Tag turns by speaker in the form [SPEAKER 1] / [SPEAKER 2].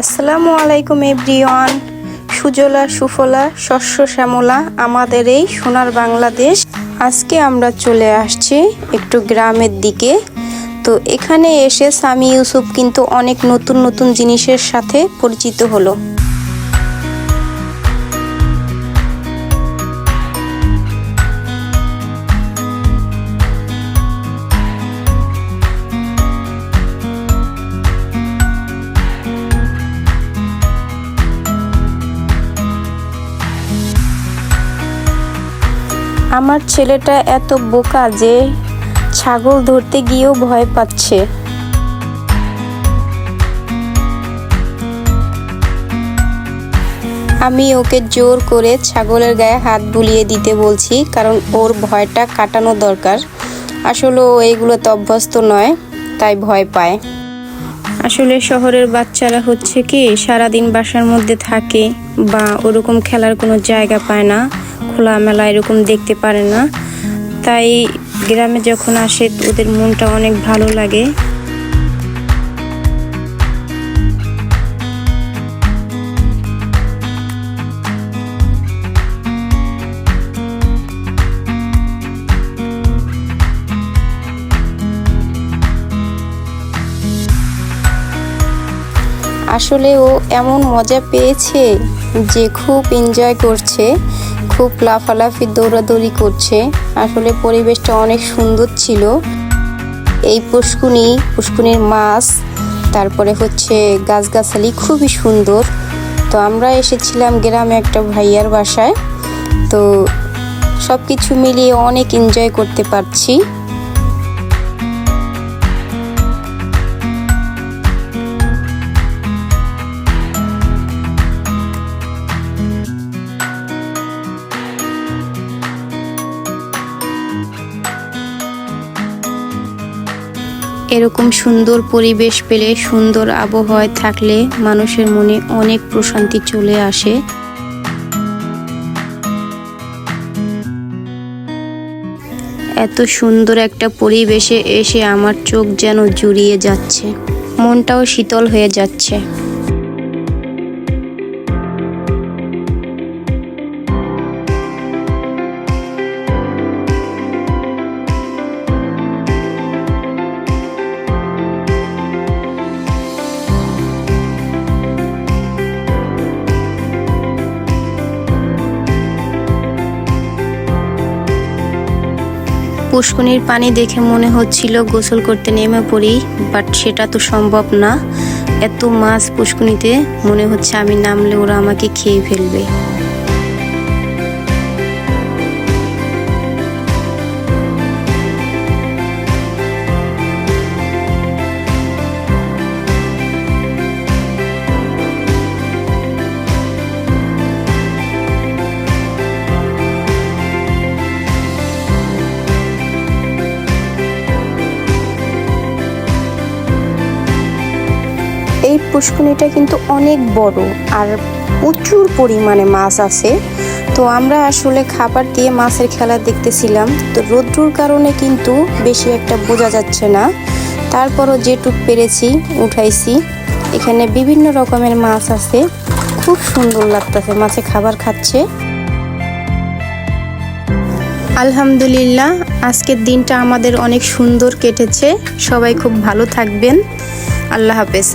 [SPEAKER 1] আসসালামু আলাইকুম এভরিওয়ান। সুজলা সুফলা শস্য শ্যামলা আমাদের এই সোনার বাংলাদেশ। আজকে আমরা চলে আসছি একটু গ্রামের দিকে। তো এখানে এসে সামি ইউসুফ কিন্তু অনেক নতুন নতুন জিনিসের সাথে পরিচিত হলো। আমার ছেলেটা এত বোকা যে ছাগল ধরতে গিয়েও ভয় পাচ্ছে। আমি ওকে জোর করে ছাগলের গায়ে হাত বুলিয়ে দিতে বলছি, কারণ ওর ভয়টা কাটানো দরকার। আসলে ও এইগুলোতে অভ্যস্ত নয়, তাই ভয় পায়। আসলে শহরের বাচ্চারা হচ্ছে কি সারাদিন বাসার মধ্যে থাকে বা ওরকম খেলার কোনো জায়গা পায় না, খোলামেলা এরকম দেখতে পারে না। তাই গ্রামে যখন আসে ওদের মনটা অনেক ভালো লাগে। আসলে ও এমন মজা পেয়েছে যে খুব এনজয় করছে, খুব লাফালাফি দৌড়াদৌড়ি করছে। আসলে পরিবেশটা অনেক সুন্দর ছিল। এই পুষ্কুনির মাছ, তারপরে হচ্ছে গাছগাছালি খুবই সুন্দর। তো আমরা এসেছিলাম গ্রামে একটা ভাইয়ার বাসায়। তো সব কিছু মিলিয়ে অনেক এনজয় করতে পারছি। এরকম সুন্দর পরিবেশ পেলে, সুন্দর আবহাওয়ায় থাকলে মানুষের মনে অনেক প্রশান্তি চলে আসে। এত সুন্দর একটা পরিবেশে এসে আমার চোখ যেন জুড়িয়ে যাচ্ছে, মনটাও শীতল হয়ে যাচ্ছে। পুষ্কুনির পানি দেখে মনে হচ্ছিল গোসল করতে নেমে পড়ি, বাট সেটা তো সম্ভব না। এত মাছ পুষ্কুনিতে, মনে হচ্ছে আমি নামলে ওরা আমাকে খেয়ে ফেলবে। এই পুষ্কুনিটা কিন্তু অনেক বড় আর প্রচুর পরিমাণে মাছ আছে। তো আমরা আসলে খাবার দিয়ে মাছের খেলা দেখতেছিলাম। তো রোদ্রুর কারণে কিন্তু বেশি একটা বোঝা যাচ্ছে না, তারপরও যেটুক পেরেছি উঠাইছি। এখানে বিভিন্ন রকমের মাছ আছে, খুব সুন্দর লাগতেছে, মাছে খাবার খাচ্ছে। আলহামদুলিল্লাহ, আজকের দিনটা আমাদের অনেক সুন্দর কেটেছে। সবাই খুব ভালো থাকবেন। আল্লাহ হাফেজ।